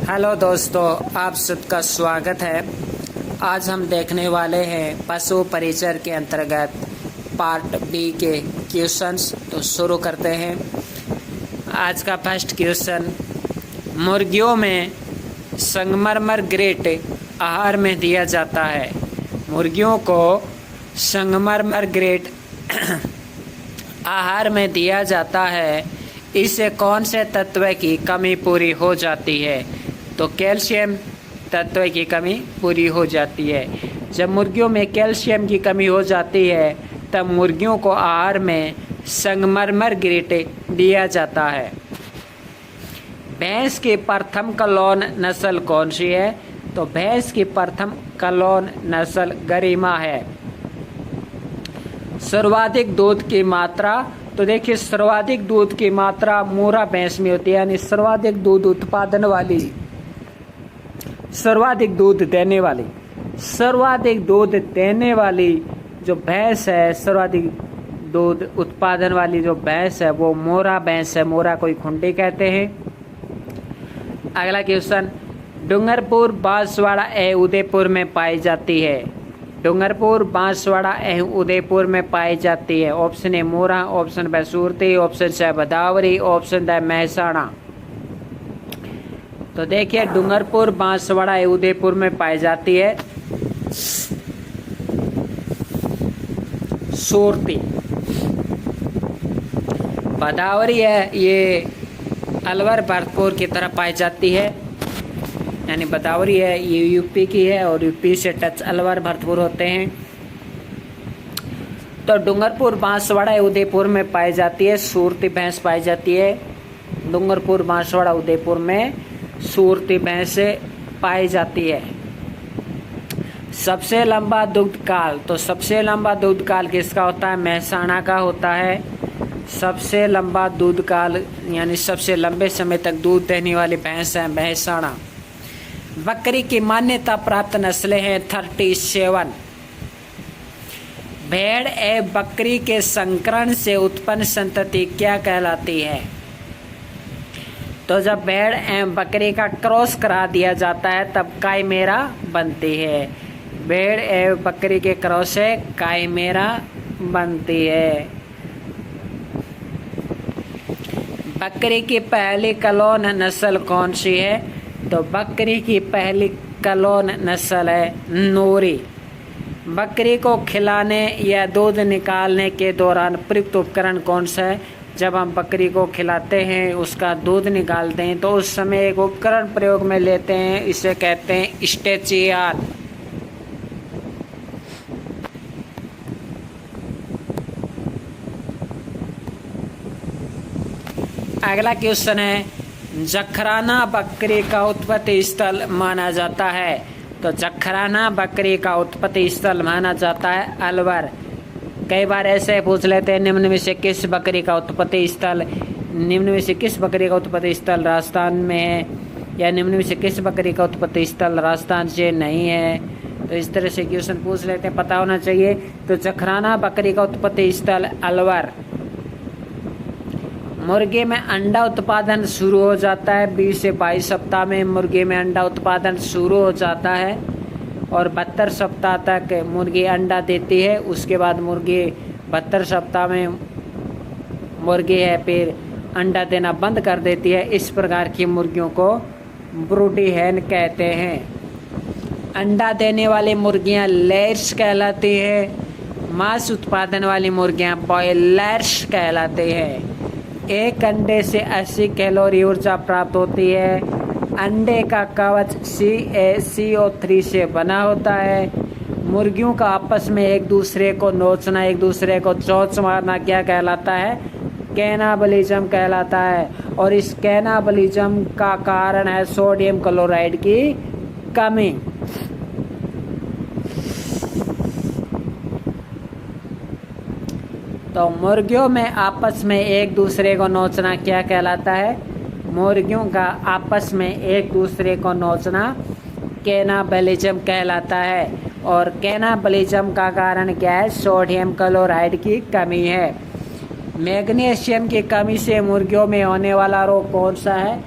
Hello दोस्तों, आप सबका स्वागत है। आज हम देखने वाले हैं पशु परिचर के अंतर्गत पार्ट बी के क्वेश्चंस। तो शुरू करते हैं। आज का फर्स्ट क्वेश्चन, मुर्गियों में संगमरमर ग्रेट आहार में दिया जाता है। मुर्गियों को संगमरमर ग्रेट आहार में दिया जाता है। इससे कौन से तत्व की कमी पूरी हो जाती है? तो कैल्शियम तत्व की कमी पूरी हो जाती है। जब मुर्गियों में कैल्शियम की कमी हो जाती है तब मुर्गियों को आहार में संगमरमर ग्रेट दिया जाता है। भैंस की प्रथम कलोन नस्ल कौन सी है? तो भैंस की प्रथम कलोन नस्ल गरिमा है। सर्वाधिक दूध की मात्रा, तो देखिए सर्वाधिक दूध की मात्रा मोरा भैंस में होती है, यानी सर्वाधिक दूध उत्पादन वाली, सर्वाधिक दूध देने वाली जो भैंस है, सर्वाधिक दूध उत्पादन वाली जो भैंस है वो मोरा भैंस है। मोरा कोई खुंडी कहते हैं। अगला क्वेश्चन, डूंगरपुर बांसवाड़ा एवं उदयपुर में पाई जाती है। डूंगरपुर बांसवाड़ा एवं उदयपुर में पाई जाती है। Option A Murrah, option B Surti, option C Bhadawari, option D Mehsana. तो देखिए डूंगरपुर बांसवाड़ा एवं उदयपुर में पाई जाती है सूरती। भदावरी है ये अलवर भरतपुर की तरफ पाई जाती है, यानी भदावरी है ये यूपी की है और यूपी से टच अलवर भरतपुर होते हैं। तो डूंगरपुर बांसवाड़ा उदयपुर में पाई जाती है सूरती भैंस पाई जाती है। डूंगरपुर बांसवाड़ा उदयपुर में सूरती भैंस पाई जाती है। सबसे लंबा दुग्ध काल, तो सबसे लंबा दुग्ध काल किसका होता है? महसाणा का होता है। सबसे लंबा दूध काल यानी सबसे लंबे समय तक दूध देने वाली भैंस है महसाणा। बकरी की मान्यता प्राप्त नस्लें हैं 37। भेड़ एवं बकरी के संकरण से उत्पन्न संतति क्या कहलाती है? तो जब भेड़ एवं बकरी का क्रॉस करा दिया जाता है तब काइमेरा बनती है। भेड़ एवं बकरी के क्रॉस से काइमेरा बनती है। बकरी की पहली कलोन नस्ल कौन सी है? तो बकरी की पहली कलोन नस्ल है नूरी। बकरी को खिलाने या दूध निकालने के दौरान प्रयुक्त उपकरण कौन सा है? जब हम बकरी को खिलाते हैं, उसका दूध निकालते हैं तो उस समय एक उपकरण प्रयोग में लेते हैं, इसे कहते हैं स्टेचियार। अगला क्वेश्चन है, जखराना बकरी का उत्पत्ति स्थल माना जाता है। तो जखराना बकरी का उत्पत्ति स्थल माना जाता है अलवर। कई बार ऐसे पूछ लेते हैं, निम्न में से किस बकरी का उत्पत्ति स्थल, निम्न में से किस बकरी का उत्पत्ति स्थल राजस्थान में है, या निम्न में से किस बकरी का उत्पत्ति स्थल राजस्थान से नहीं है। तो इस तरह से क्वेश्चन पूछ लेते हैं, पता होना चाहिए। तो जखराना बकरी का उत्पत्ति स्थल अलवर। मुर्गे में अंडा उत्पादन शुरू हो जाता है 20 से 22 सप्ताह में मुर्गे में अंडा उत्पादन शुरू हो जाता है और 72 सप्ताह तक मुर्गी अंडा देती है। उसके बाद मुर्गी 72 सप्ताह में मुर्गी है फिर अंडा देना बंद कर देती है। इस प्रकार की मुर्गियों को ब्रूडी हैन कहते हैं। अंडा देने वाली मुर्गियां लेयर्स कहलाती है। मांस उत्पादन वाली मुर्गियां बॉयलर्स कहलाते हैं। एक अंडे से 80 कैलोरी ऊर्जा प्राप्त होती है। अंडे का कवच CaCO3 से बना होता है। मुर्गियों का आपस में एक दूसरे को नोचना, एक दूसरे को चोंच मारना क्या कहलाता है? कैनाबलिज्म कहलाता है। और इस कैनाबलिज्म का कारण है सोडियम क्लोराइड की कमी। तो मुर्गियों में आपस में एक दूसरे को नोचना क्या कहलाता है? मुर्गियों का आपस में एक दूसरे को नोचना कैनाबलिज्म कहलाता है। और कैनाबलिज्म का कारण क्या है? सोडियम क्लोराइड की कमी है। मैग्नीशियम की कमी से मुर्गियों में होने वाला रोग कौन सा है?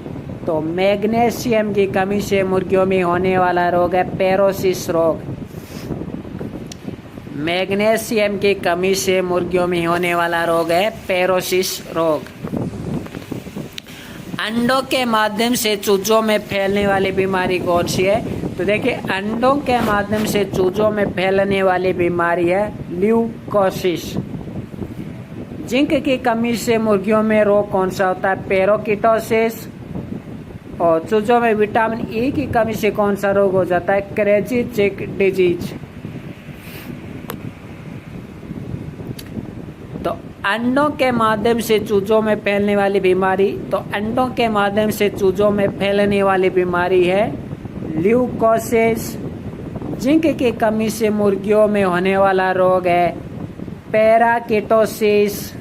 तो मैग्नीशियम की कमी से मुर्गियों में होने वाला रोग है पैरोसिस रोग। मैग्नीशियम की कमी से मुर्गियों में होने वाला रोग है पैरोसिस रोग। अंडों के माध्यम से चूजों में फैलने वाली बीमारी कौन सी है? तो देखिए, अंडों के माध्यम से चूजों में फैलने वाली बीमारी है ल्यूकोसिस। जिंक की कमी से मुर्गियों में रोग कौन सा होता है? पेरोकिटोसिस। और चूजों में विटामिन ई की कमी से कौन सा रोग हो जाता है? क्रेजी चिक डिजीज। तो अंडों के माध्यम से चूजों में फैलने वाली बीमारी, तो अंडों के माध्यम से चूजों में फैलने वाली बीमारी है ल्यूकोसिस। जिंक की कमी से मुर्गियों में होने वाला रोग है पैराकिटोसिस।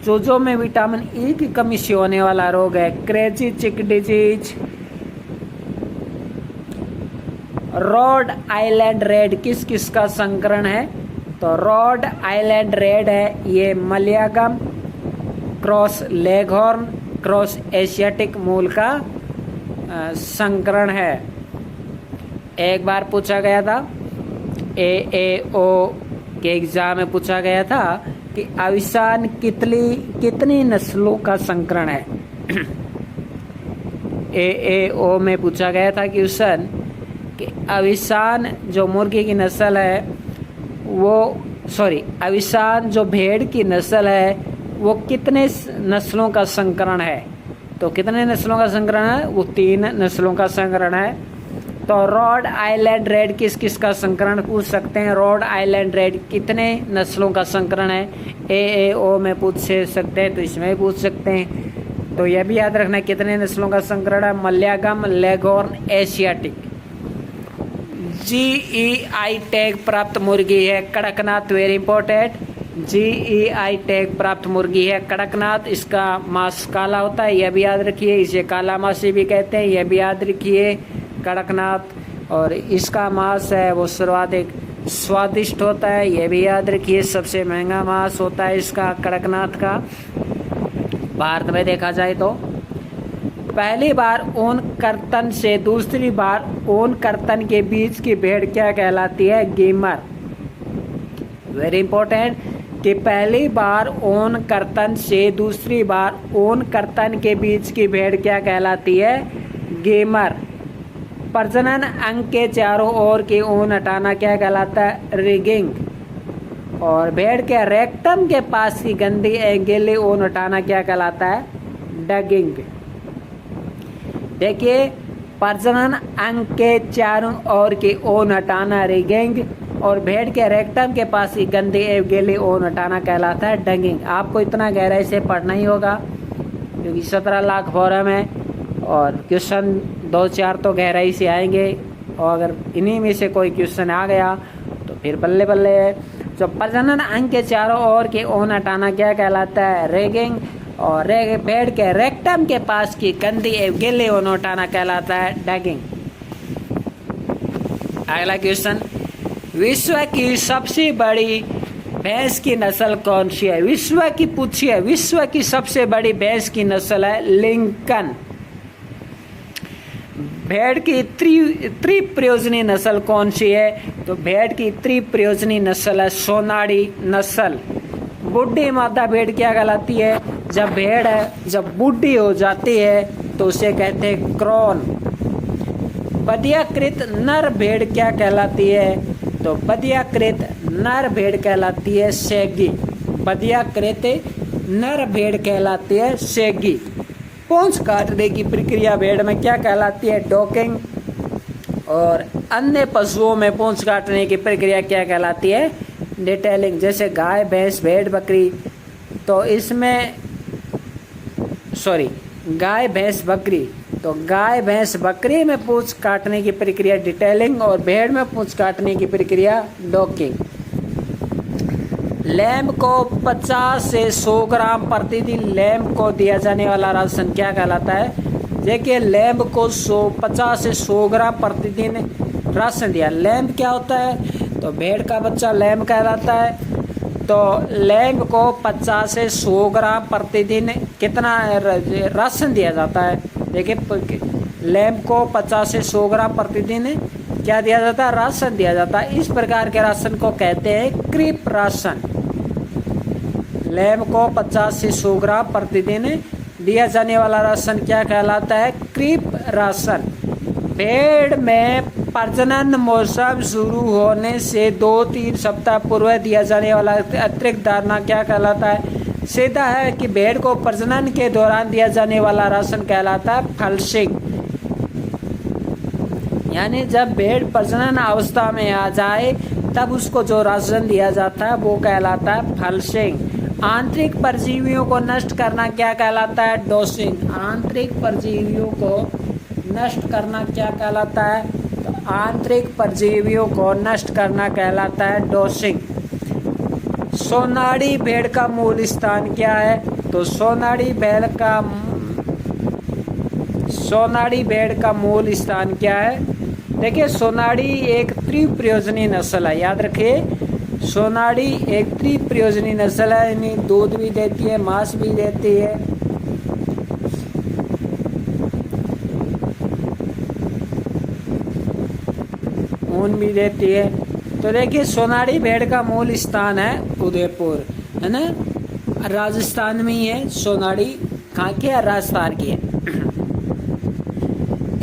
चूजों में विटामिन ई की कमी से होने वाला रोग है क्रेजी चिक डिजीज। रोड आइलैंड रेड किस किस का संकरण है? तो रोड आइलैंड रेड है ये मलयागम क्रॉस लेगहॉर्न क्रॉस एशियाटिक मूल का संकरण है। एक बार पूछा गया था, AAO के एग्जाम में पूछा गया था कि अविशान कितनी नस्लों का संकरण है। AAO में पूछा गया था क्वेश्चन कि अविशान जो मुर्गी की नस्ल है अविशान जो भेड़ की नस्ल है वो कितने नस्लों का संकरण है? तो कितने नस्लों का संकरण है? वो 3 नस्लों का संकरण है। तो रोड आइलैंड रेड किस किस का संकरण पूछ सकते हैं? रोड आइलैंड रेड कितने नस्लों का संकरण है? AAO में पूछ सकते हैं, तो इसमें भी पूछ सकते हैं। तो यह भी याद रखना कितने नस्लों का संकरण है? मलयागम लेगहॉर्न एशियाटिक। GEI टैग प्राप्त मुर्गी है Kadaknath, very important. GEI tag प्राप्त मुर्गी है कड़कनाथ। इसका मांस काला होता है, यह भी याद रखिए। इसे काला मांसी भी कहते हैं, यह भी याद रखिए कड़कनाथ। और इसका मांस है वो सर्वाधिक स्वादिष्ट होता है, यह भी याद रखिए। सबसे महंगा मांस होता है इसका कड़कनाथ का भारत में देखा जाए तो। पहली बार ऊन कर्तन से दूसरी बार ऊन कर्तन के बीच की भेड़ क्या कहलाती है? गीमर। वेरी इंपॉर्टेंट कि पहली बार ऊन कर्तन से दूसरी बार ऊन कर्तन के बीच की भेड़ क्या कहलाती है? गीमर। प्रजनन अंग के चारों ओर की ऊन हटाना क्या कहलाता है? रिगिंग। और भेड़ के रेक्टम के पास की गंदी गीली ऊन हटाना क्या कहलाता है? डगिंग। देखिए, प्रजनन अंग के चारों ओर की ऊन हटाना रिगिंग और भेड़ के रेक्टम के पास की गंदी गीली ऊन हटाना कहलाता है डगिंग। आपको इतना गहराई से पढ़ना ही होगा क्योंकि 17 लाख फॉरम है और क्वेश्चन 2-4 तो गहराई से आएंगे। और अगर इन्हीं में से कोई क्वेश्चन आ गया तो फिर बल्ले बल्ले है। जो प्रजनन अंग के चारों ओर की ऊन हटाना क्या कहलाता है? रिगिंग। और भेड़ के रेक्टम के पास की गंदी गीली ऊन हटाना कहलाता है डगिंग। अगला क्वेश्चन, विश्व की सबसे बड़ी भैंस की नस्ल कौन सी है? विश्व की पूछिए, विश्व की सबसे बड़ी भैंस की नस्ल है लिंकन। भेड़ की त्रिप्रयोजनी नस्ल कौन सी है? तो भेड़ की त्रिप्रयोजनी नस्ल है सोनाड़ी नस्ल। बूढ़ी मादा भेड़ क्या कहलाती है? जब भेड़ है जब बूढ़ी हो जाती है तो उसे कहते हैं क्रोन। बधियाकृत नर भेड़ क्या कहलाती है? तो बधियाकृत नर भेड़ कहलाती है सेगी। बधियाकृत नर भेड़ कहलाती है सेगी। पूंछ काटने की प्रक्रिया भेड़ में क्या कहलाती है? डॉकिंग। और अन्य पशुओं में पूंछ काटने की प्रक्रिया क्या कहलाती है? डिटेलिंग। जैसे गाय, भैंस, भेड़, बकरी, तो इसमें गाय, भैंस, बकरी, तो गाय, भैंस, बकरी में पूंछ काटने की प्रक्रिया डिटेलिंग और भेड़ में पूंछ काटने की प्रक्रिया डॉकिंग। लैम्ब को 50 से 100 ग्राम प्रतिदिन लैम्ब को दिया जाने वाला राशन क्या कहलाता है? देखिए, लैम्ब को 50 से 100 ग्राम प्रतिदिन राशन दिया। लैम्ब क्या होता है? तो भेड़ का बच्चा लैम्ब कहलाता है। तो लैंब को 50 से 100 ग्राम प्रतिदिन कितना राशन दिया जाता है। देखिए लैंब को 50 से 100 ग्राम प्रतिदिन क्या दिया जाता है, राशन दिया जाता है। इस प्रकार के राशन को कहते हैं क्रीप राशन। लैंब को 50 से 100 ग्राम प्रतिदिन दिया जाने वाला राशन क्या कहलाता है, क्रीप राशन। भेड़ में प्रजनन मौसम शुरू होने से 2-3 सप्ताह पूर्व दिया जाने वाला अतिरिक्त दाना क्या कहलाता है। सीधा है कि भेड़ को प्रजनन के दौरान दिया जाने वाला राशन कहलाता है फलसिंग। यानी जब भेड़ प्रजनन अवस्था में आ जाए तब उसको जो राशन दिया जाता है वो कहलाता है फलसिंग। आंतरिक परजीवियों को नष्ट करना क्या कहलाता है, डोसिंग। आंतरिक परजीवियों को नष्ट करना क्या कहलाता है, तो आंतरिक परजीवियों को नष्ट करना कहलाता है डोसिंग। सोनाड़ी भेड़ का मूल स्थान क्या है, तो सोनाड़ी भेड़ का मूल स्थान क्या है। देखिए सोनाड़ी एक त्रिप्रयोजनी नस्ल है, याद रखिए सोनाड़ी एक त्रिप्रयोजनी नस्ल है, यानी दूध भी देती है, मांस भी देती है। ऊन भी देती है। तो देखिए सोनाड़ी भेड़ का मूल स्थान है उदयपुर, है ना, राजस्थान में ही है। सोनाड़ी कहाँ की है, राजस्थान की है।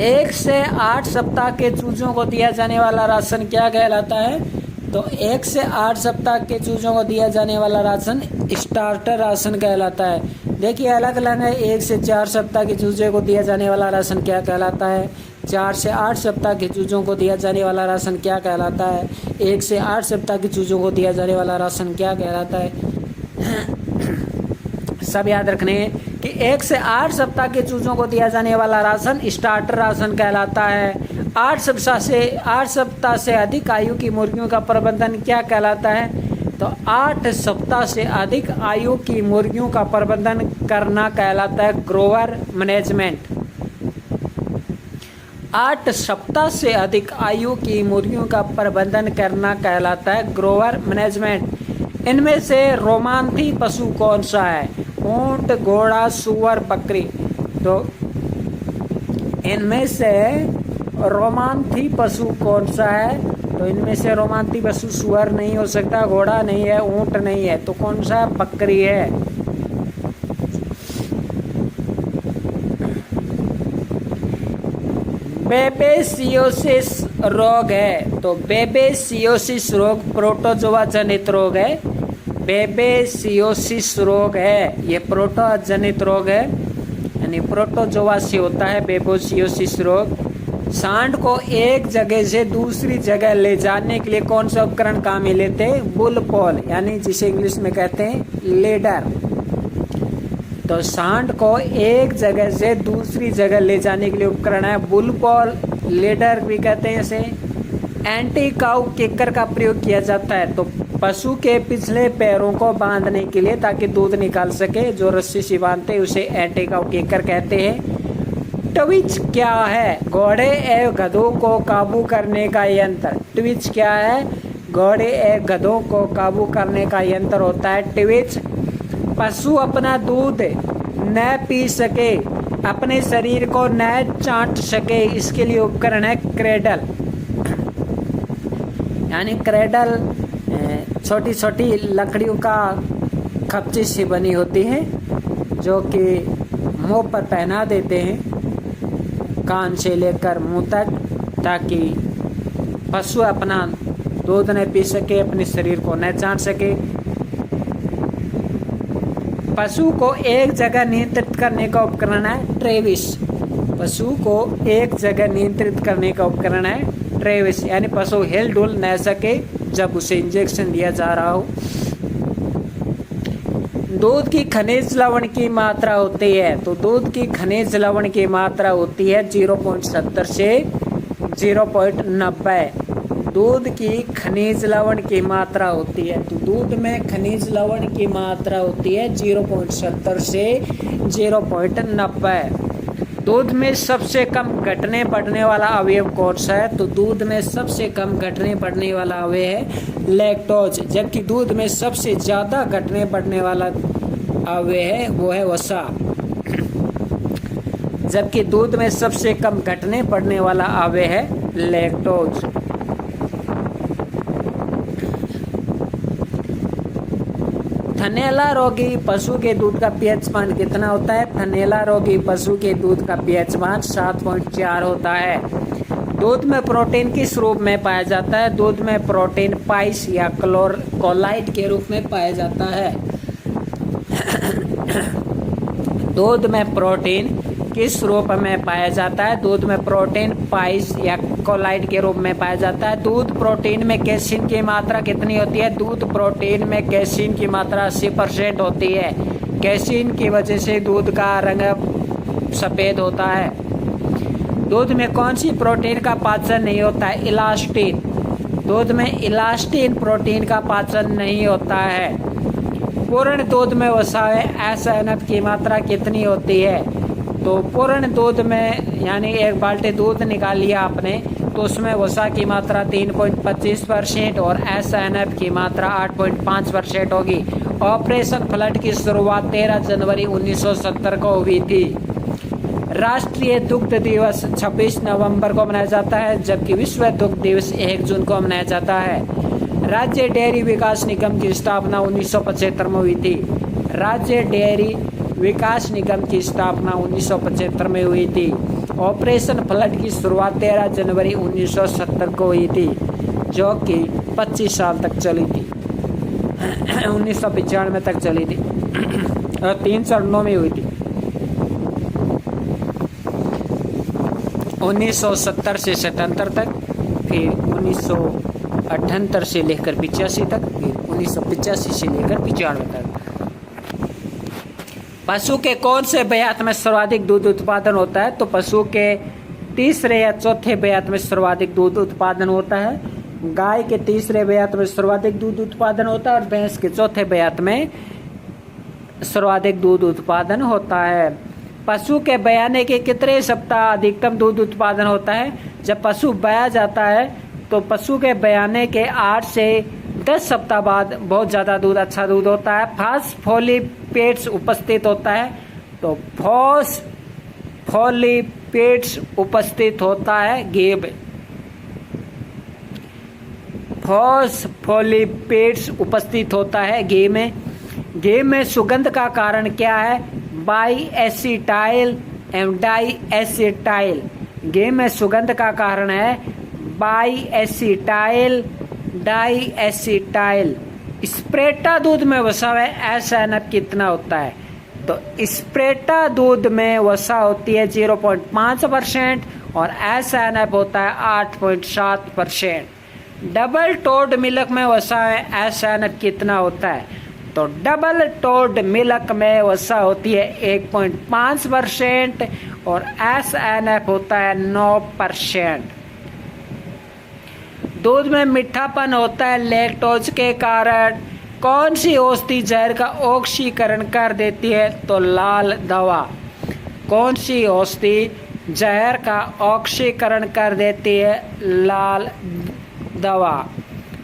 1 से 8 सप्ताह के चूजों को दिया जाने वाला राशन क्या कहलाता है, तो 1 से 8 सप्ताह के चूजों को दिया जाने वाला राशन स्टार्टर राशन कहलाता है। देखिए अलग अलग है। 1 से 4 सप्ताह के चूजे को दिया जाने वाला राशन क्या कहलाता है, 4 से 8 सप्ताह के चूजों को दिया जाने वाला राशन क्या कहलाता है, 1 से 8 सप्ताह के चूजों को दिया जाने वाला राशन क्या कहलाता है। सब याद रखने कि 1 से 8 सप्ताह के चूजों को दिया जाने वाला राशन स्टार्टर राशन कहलाता है। 8 सप्ताह से अधिक आयु की मुर्गियों का प्रबंधन क्या कहलाता है, तो 8 सप्ताह से अधिक आयु की मुर्गियों का प्रबंधन करना कहलाता है ग्रोवर मैनेजमेंट। 8 सप्ताह से अधिक आयु की मुर्गियों का प्रबंधन करना कहलाता है ग्रोवर मैनेजमेंट। इनमें से रोमांथी पशु कौन सा है, ऊंट, घोड़ा, सुअर, बकरी। तो इनमें से रोमांथी पशु कौन सा है, तो इनमें से रोमांथी पशु सुअर नहीं हो सकता, घोड़ा नहीं है, ऊंट नहीं है, तो कौन सा, बकरी है। बेबेसियोसिस रोग है, तो बेबेसियोसिस रोग प्रोटोजोआ जनित रोग है। बेबेसियोसिस रोग है, ये प्रोटोजोआ जनित रोग है, यानी प्रोटोजोआ से होता है बेबेसियोसिस रोग। सांड को एक जगह से दूसरी जगह ले जाने के लिए कौन सा उपकरण काम में लेते हैं, बुल पॉल, यानी जिसे इंग्लिश में कहते हैं लेडर। तो सांड को एक जगह से दूसरी जगह ले जाने के लिए उपकरण है बुल पॉल, लेडर भी कहते हैं इसे। एंटी काउ किकर का प्रयोग किया जाता है, तो पशु के पिछले पैरों को बांधने के लिए ताकि दूध निकाल सके, जो रस्सी से बांधते हैं उसे एंटी काउ किकर कहते हैं। ट्विच क्या है, घोड़े एवं गधों को काबू करने का यंत्र। ट्विच क्या है, घोड़े एवं गधों को काबू करने का यंत्र होता है ट्विच। पशु अपना दूध न पी सके, अपने शरीर को न चाट सके, इसके लिए उपकरण है क्रेडल। यानी क्रेडल छोटी छोटी लकड़ियों का खपची से बनी होती है, जो कि मुंह पर पहना देते हैं, कान से लेकर मुंह तक, ताकि पशु अपना दूध न पी सके, अपने शरीर को न चाट सके। पशु को एक जगह नियंत्रित करने का उपकरण है ट्रेविस। पशु को एक जगह नियंत्रित करने का उपकरण है ट्रेविस, यानी पशु हिल डुल न सके जब उसे इंजेक्शन दिया जा रहा हो। दूध की खनिज लवण की मात्रा होती है, तो दूध की खनिज लवण की मात्रा होती है 0.70 से 0.90। दूध की खनिज लवण की मात्रा होती है, तो दूध में खनिज लवण की मात्रा होती है 0.70 से 0.90। दूध में सबसे कम घटने बढ़ने वाला अवयव कौन सा है? तो दूध में सबसे कम घटने बढ़ने वाला अवयव है लैक्टोज, जबकि दूध में सबसे ज़्यादा घटने बढ़ने वाला अवयव है वो है वसा। जबकि दूध में सबसे कम घटने बढ़ने वाला अवयव है लैक्टोज। थनैला रोगी पशु के दूध का पीएच मान कितना होता है? थनैला रोगी पशु के दूध का पीएच मान 7.4 होता है। दूध में प्रोटीन किस रूप में पाया जाता है? दूध में प्रोटीन पाइस या कोलाइड के रूप में पाया जाता है। दूध में प्रोटीन किस रूप में पाया जाता है? दूध में प्रोटीन पाइस या कोलाइड के रूप में पाया जाता है। दूध प्रोटीन में कैसीन की मात्रा कितनी होती है? दूध प्रोटीन में कैसीन की मात्रा 80% होती है। कैसीन की वजह से दूध का रंग सफ़ेद होता है। दूध में कौन सी प्रोटीन का पाचन नहीं होता है? इलास्टिन। दूध में इलास्टिन प्रोटीन का पाचन नहीं होता है। पूर्ण दूध में वसा SNF की मात्रा कितनी होती है? तो पूर्ण दूध में यानी एक बाल्टी दूध निकाल लिया आपने तो उसमें वसा की मात्रा 3.25% और SNF की मात्रा 8.5% होगी। ऑपरेशन फ्लड की शुरुआत 13 जनवरी 1970 को हुई थी। राष्ट्रीय दुग्ध दिवस 26 नवंबर को मनाया जाता है, जबकि विश्व दुग्ध दिवस 1 जून को मनाया जाता है। राज्य डेयरी विकास निगम की स्थापना 1975 में हुई थी। राज्य डेयरी विकास निगम की स्थापना 1975 में हुई थी। ऑपरेशन फ्लड की शुरुआत 13 जनवरी 1970 को हुई थी, जो कि 25 साल तक चली थी। 1995 तक चली थी और 3 चरणों में हुई थी। 1970 से 77 तक, फिर 1978 से लेकर 85 तक, फिर 1985 से लेकर 95 तक। पशु के कौन से ब्यात में सर्वाधिक दूध उत्पादन होता है? तो पशु के तीसरे या चौथे ब्यात में सर्वाधिक दूध उत्पादन होता है। गाय के तीसरे ब्यात में सर्वाधिक दूध उत्पादन होता है और भैंस के चौथे ब्यात में सर्वाधिक दूध उत्पादन होता है। पशु के बयाने के कितने सप्ताह अधिकतम दूध उत्पादन होता है? जब पशु बया जाता है तो पशु के बयाने के 8 से 10 सप्ताह बाद बहुत ज़्यादा दूध, अच्छा दूध होता है। फॉस्फोलिपिड्स उपस्थित होता है, तो फॉस्फोलिपिड्स उपस्थित होता है घी में। फॉस्फोलिपिड्स उपस्थित होता है घी में। घी में सुगंध का कारण क्या है? बाई एसिटाइल एवं डाई एसिटाइल। घी में सुगंध का कारण है बाई एसिटाइल, डाई एसिटाइल। स्प्रेटा दूध में वसा हुआ SNF कितना होता है? तो स्प्रेटा दूध में वसा होती है 0.5% और SNF होता है 8.7%। डबल टोड मिल्क में वसा हुआ SNF कितना होता है? तो डबल टोड मिल्क में वसा होती है 1.5% और SNF होता है 9%। दूध में मीठापन होता है लैक्टोज के कारण। कौन सी औषधि जहर का ऑक्सीकरण कर देती है? तो लाल दवा। कौन सी औषधि जहर का ऑक्सीकरण कर देती है? लाल दवा।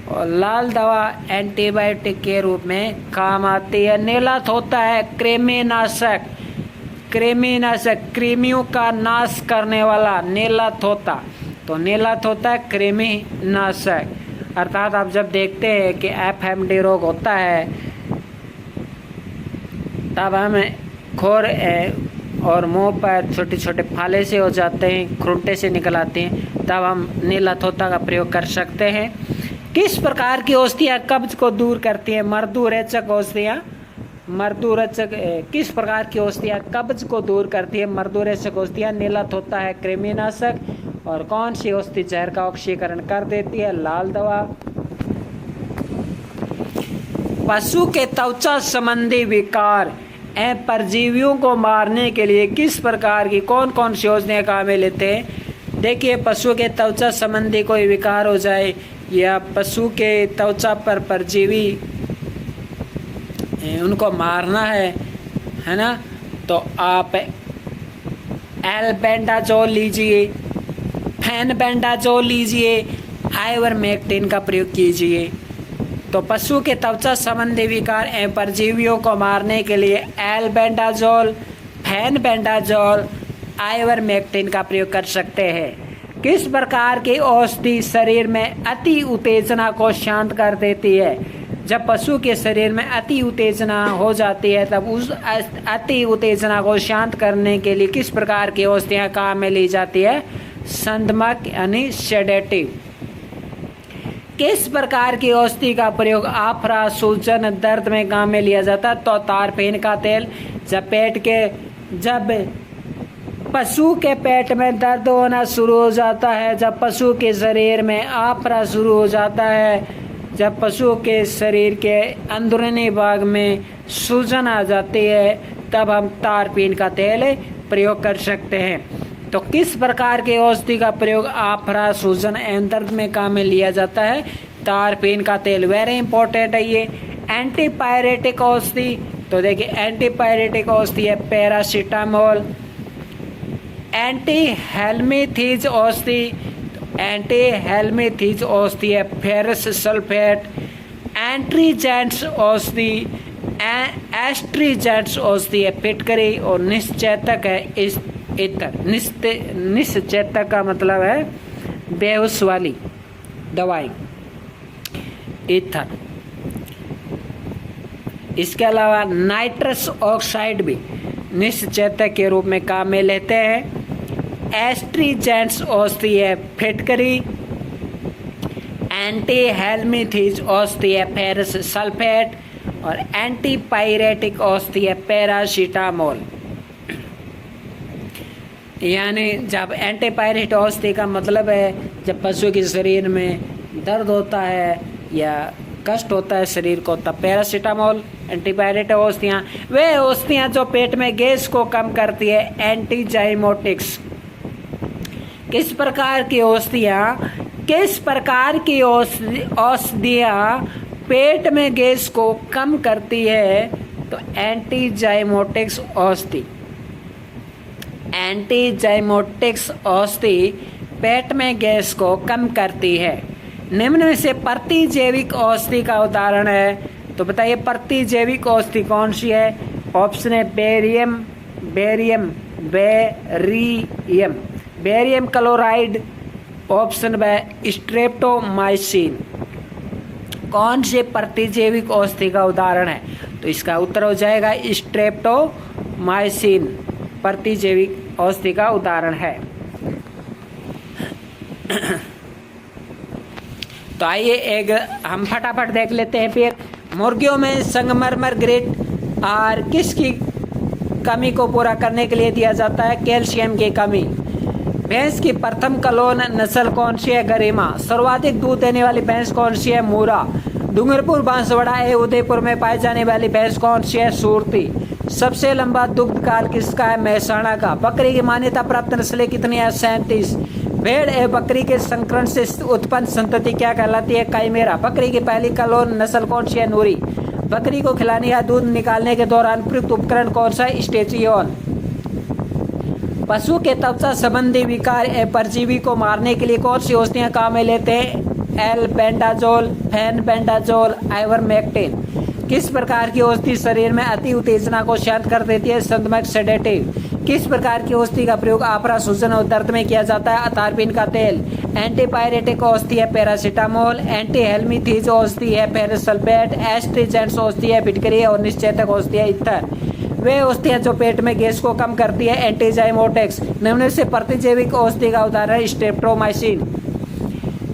और लाल दवा एंटीबायोटिक के रूप में काम आती है। नीलत होता है कृमिनाशक। कृमिनाशक कृमियों का नाश करने वाला नीलत होता, तो नीलत होता है कृमिनाशक। अर्थात आप जब देखते हैं कि FMD रोग होता है तब हमें खोर और मुंह पर छोटे छोटे फाले से हो जाते हैं, खुरंटे से निकल आते हैं, तब हम नीलत होता का प्रयोग कर सकते हैं। किस प्रकार की औषधियाँ कब्ज को दूर करती हैं? मर्दूरेचक औषधियाँ। मर्दूरेचक किस प्रकार की औषधियाँ कब्ज को दूर करती है? मर्दूरेचक औषधियाँ। नीलत होता है कृमिनाशक। और कौन सी औषधि जहर का ऑक्सीकरण कर देती है? लाल दवा। पशु के त्वचा संबंधी विकार एवं परजीवियों को मारने के लिए किस प्रकार की कौन कौन सी औषधियाँ काम में लेते हैं? देखिए, पशु के त्वचा संबंधी कोई विकार हो जाए या पशु के त्वचा पर परजीवी उनको मारना है ना, तो आप एल्बेंडाजोल लीजिए, फेनबेंडाजोल लीजिए, आइवरमेक्टिन का प्रयोग कीजिए। तो पशु के त्वचा संबंधी विकार एवं परजीवियों को मारने के लिए एल्बेंडाजोल, फेनबेंडाजोल, आइवरमेक्टिन का प्रयोग कर सकते हैं। किस प्रकार की औषधि शरीर में अति उत्तेजना को शांत कर देती है? जब पशु के शरीर में अति उत्तेजना हो जाती है तब उस अति उत्तेजना को शांत करने के लिए किस प्रकार की औषधियाँ काम में ली जाती है? संदमक यानी सेडेटिव। किस प्रकार की औषधि का प्रयोग आफरा, सूजन, दर्द में काम में लिया जाता है? तो तारपीन का तेल। जब पशु के पेट में दर्द होना शुरू हो जाता है, जब पशु के शरीर में आफरा शुरू हो जाता है, जब पशु के शरीर के अंदरूनी भाग में सूजन आ जाती है, तब हम तारपीन का तेल प्रयोग कर सकते हैं। तो किस प्रकार के औषधि का प्रयोग आफरा, सूजन एवं दर्द में काम में लिया जाता है? तारपीन का तेल। वेरी इंपॉर्टेंट है ये। एंटीपायरेटिक औषधि, तो देखिए एंटीपायरेटिक औषधि है पैरासीटामोल। एंटी हेलमिंथेज औषधि, एंटी-हेलमिंथेज औषधि है फेरस सल्फेट। एंट्रीजेंट्स औषधि, एस्ट्रीजेंट्स औषधि है फिटकरी। और निश्चेतक है इतर। निश्चेतक का मतलब है बेहोश वाली दवाई, इथर। इसके अलावा नाइट्रस ऑक्साइड भी निश्चेतक के रूप में काम में लेते हैं। एस्ट्रीजेंट्स औषधि है फिटकरी। एंटी हेलमिंथेज औषधि है फेरस सल्फेट। और एंटीपायरेटिक औषधि है पैरासीटामोल। यानी जब एंटीपायरेटिक औषधि का मतलब है जब पशु के शरीर में दर्द होता है या कष्ट होता है शरीर को, तब पैरासीटामोल। एंटीपायरेटिक औषधियाँ वे औषधियाँ जो पेट में गैस को कम करती है, एंटीजाइमोटिक्स। किस प्रकार की औषधियाँ पेट में गैस को कम करती है? तो एंटीजाइमोटिक्स औषधि। एंटीजाइमोटिक्स औषधि पेट में गैस को कम करती है। निम्न में से प्रतिजैविक औषधि का उदाहरण है, तो बताइए प्रतिजैविक औषधि कौन सी है? ऑप्शन है बेरियम क्लोराइड। ऑप्शन है स्ट्रेप्टोमाइसिन। कौन से प्रतिजैविक औषधि का उदाहरण है? तो इसका उत्तर हो जाएगा स्ट्रेप्टोमाइसिन प्रतिजैविक औषधि का उदाहरण है। तो आइए एक हम फटाफट देख लेते हैं फिर। मुर्गियों में संगमरमर ग्रेड आर किसकी कमी को पूरा करने के लिए दिया जाता है? कैल्शियम की कमी। भैंस की प्रथम कलोन नस्ल कौन सी है? गरिमा। सर्वाधिक दूध देने वाली भैंस कौन सी है? मूरा। डूंगरपुर, बांसवाड़ा एवं उदयपुर में पाई जाने वाली भैंस कौन सी है? सूरती। सबसे लंबा दुग्ध काल किसका है? महसाणा का। बकरी की मान्यता प्राप्त नस्लें कितनी है? 37। भेड़ एवं बकरी के संकरण से उत्पन्न संतति क्या कहलाती है? काइमेरा। बकरी की पहली कलोन नस्ल कौन सी है? नूरी। बकरी को खिलाने या दूध निकालने के दौरान प्रयुक्त उपकरण कौन सा है? स्टेचियोन। पशु के त्वचा संबंधी विकार एवं परजीवी को मारने के लिए कौन सी औषधियाँ काम में लेते हैं? Albendazole, fenbendazole, ivermectin. किस प्रकार की औषधि शरीर में अति उत्तेजना को शांत कर देती है? संदमक सेडेटिव। किस प्रकार की औषधि का प्रयोग आफरा, सूजन और दर्द में किया जाता है? तारपीन का तेल। एंटीपायरेटिक औषधि है पैरासीटामोल। एंटी हेलमिंथेज औषधि है फेरस सल्फेट। एस्ट्रीजेंट्स औषधि है फिटकरी। और निश्चेतक औषधि है इथर। वे औषधियाँ जो पेट में गैस को कम करती है, एंटीजाइमोटिक्स। निम्न से प्रतिजैविक औषधि का उदाहरण स्ट्रेप्टोमाइसिन।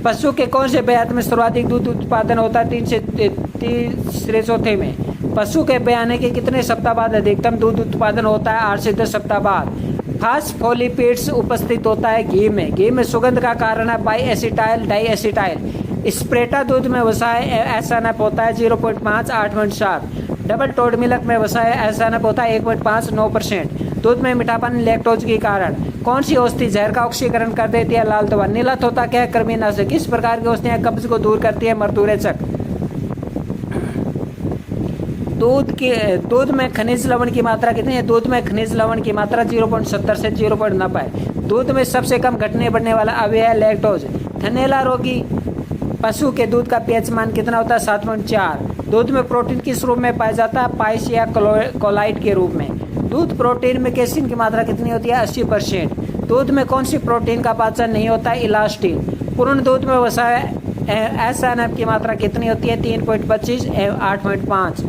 पशु के कौन से ब्यात में सर्वाधिक दूध उत्पादन होता है? 3 से 3 में। पशु के ब्याने के कितने सप्ताह बाद अधिकतम दूध उत्पादन होता है? 8 से 10 सप्ताह बाद। फास्फोलिपिड्स उपस्थित होता है घी में। घी में सुगंध का कारण है बाई एसिटाइल डाई। स्प्रेटा दूध में वसा एसएनएफ होता है 0.5 8.7। डबल टोड मिल्क में वसा एसएनएफ होता है 1.5 9%। दूध में मीठापन लैक्टोज के कारण। कौन सी औषधि जहर का ऑक्सीकरण कर देती है? लाल दवा। नीलत होता क्या है? कृमिनाशक। किस प्रकार की औषधियाँ कब्ज को दूर करती है? मर्दूरेचक। दूध में खनिज लवण की मात्रा कितनी है? दूध में खनिज लवण की मात्रा 0.70 से 0.90 है। दूध में सबसे कम घटने बढ़ने वाला अवयव है लैक्टोज। थनैला रोगी पशु के दूध का पीएच मान कितना होता है? 7.4। दूध में प्रोटीन किस रूप में पाया जाता है? पाइस या कोलाइड के रूप में। दूध प्रोटीन में कैसिन की मात्रा कितनी होती है? 80%। दूध में कौन सी प्रोटीन का पाचन नहीं होता है? इलास्टिन। पूर्ण दूध में वसा SNF की मात्रा कितनी होती है? 3.25 एवं 8.5।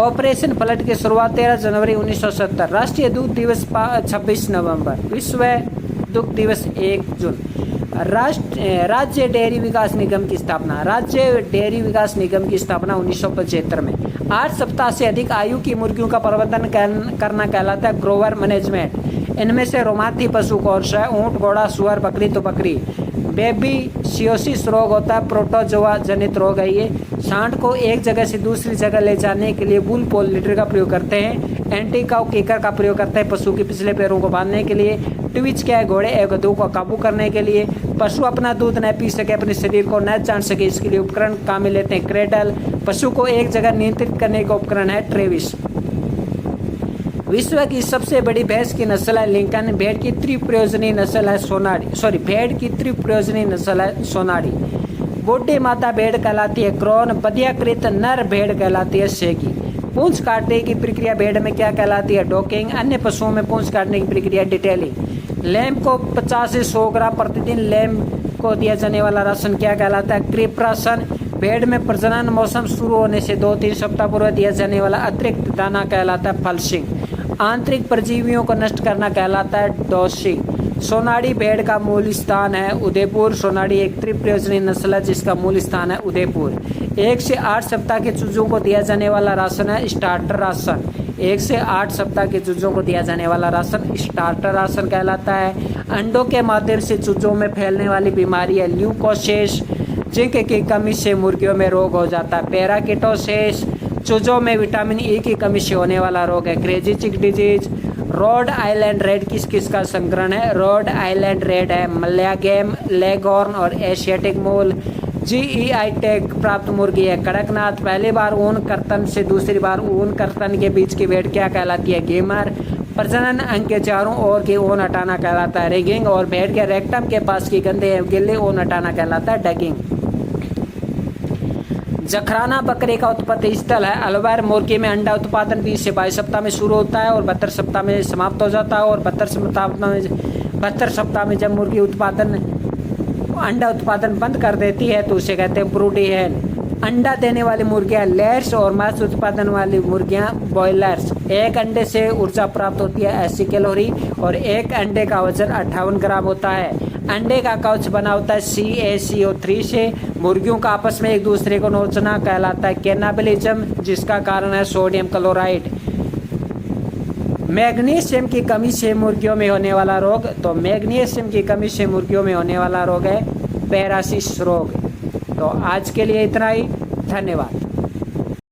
ऑपरेशन फ्लड की शुरुआत 13 जनवरी 1970। राष्ट्रीय दूध दिवस 26 नवंबर। विश्व दुग्ध दिवस 1 जून। राज्य डेयरी विकास निगम की स्थापना। राज्य डेयरी विकास निगम की स्थापना 1975 में। 8 सप्ताह से अधिक आयु की मुर्गियों का प्रबंधन करना कहलाता है ग्रोवर मैनेजमेंट। इनमें से रोमांथी पशु कौन सा है? ऊंट, घोड़ा, सुअर, बकरी। तो बकरी। बेबीसियोसिस रोग होता है, प्रोटोजोआ जनित रोग है ये। सांड को एक जगह से दूसरी जगह ले जाने के लिए बुल पॉलिनेटर का प्रयोग करते हैं। एंटी काउ किकर का प्रयोग करते हैं पशु के पिछले पैरों को बांधने के लिए। ट्विच क्या है? घोड़े एवं गधों को काबू करने के लिए। पशु अपना दूध न पी सके, अपने शरीर को न जान सके, इसके लिए उपकरण काम में लेते हैं क्रेडल। पशु को एक जगह नियंत्रित करने का उपकरण है ट्रेविस। विश्व की सबसे बड़ी भैंस की नस्ल है लिंकन। भेड़ की त्रिप्रयोजनी नस्ल है सोनाड़ी। भेड़ की त्रिप्रयोजनी नस्ल है सोनाड़ी। बूढ़ी माता भेड़ कहलाती है क्रोन। बधियाकृत नर भेड़ कहलाती है सेगी। पूंछ काटने की प्रक्रिया भेड़ में क्या कहलाती है? डॉकिंग। अन्य पशुओं में पूंछ काटने की प्रक्रिया डिटेलिंग। लैम्प को 50 से 100 ग्राम प्रतिदिन लैम्प को दिया जाने वाला राशन क्या कहलाता है? Creep ration. भेड़ में प्रजनन मौसम शुरू होने से 2-3 सप्ताह पूर्व दिया जाने वाला अतिरिक्त दाना कहलाता है फलसिंग। आंतरिक परजीवियों को नष्ट करना कहलाता है डोसिंग। सोनाड़ी भेड़ का मूल स्थान है उदयपुर। सोनाड़ी एक त्रिप्रयोजनी नस्ल है जिसका मूल स्थान है उदयपुर। 1 से 8 सप्ताह के चूजों को दिया जाने वाला राशन है स्टार्टर राशन। 1 से 8 सप्ताह के चूजों को दिया जाने वाला राशन स्टार्टर राशन कहलाता है। अंडों के माध्यम से चूजों में फैलने वाली बीमारी है ल्यूकोसिस। जिंक की कमी से मुर्गियों में रोग हो जाता है पैराकिटोसिस। चूजों में विटामिन ई की कमी से होने वाला रोग है क्रेजी चिक डिजीज। रोड आइलैंड रेड किस किस का संकरण है? रोड आइलैंड रेड है मलयागेम, लेगॉर्न और एशियाटिक मोल। GEI टैग प्राप्त मुर्गी है कड़कनाथ। पहली बार ऊन कर्तन से दूसरी बार ऊन कर्तन के बीच की भेड़ क्या कहलाती है? गेमर। प्रजनन अंग के चारों ओर की ऊन हटाना कहलाता है रिगिंग। और भेड़ के रेक्टम के पास की गंदे गिल्ले ऊन हटाना कहलाता है डगिंग। जखराना बकरे का उत्पत्ति स्थल है अलवर। मुर्गी में अंडा उत्पादन 20 से 22 सप्ताह में शुरू होता है और 72 सप्ताह में समाप्त हो जाता है। और 72 सप्ताह में जब मुर्गी अंडा उत्पादन बंद कर देती है तो उसे कहते हैं ब्रूडी हैन। अंडा देने वाली मुर्गियां लेयर्स और मांस उत्पादन वाली मुर्गियां बॉयलर्स। एक अंडे से ऊर्जा प्राप्त होती है 80 कैलोरी और एक अंडे का वजन 58 ग्राम होता है। अंडे का कवच बना होता है CaCO3 से। मुर्गियों का आपस में एक दूसरे को नोचना कहलाता है कैनाबिलिज्म जिसका कारण है सोडियम क्लोराइड। मैग्नीशियम की कमी से मुर्गियों में होने वाला रोग। तो मैग्नीशियम की कमी से मुर्गियों में होने वाला रोग है पैरासिस रोग। तो आज के लिए इतना ही। धन्यवाद।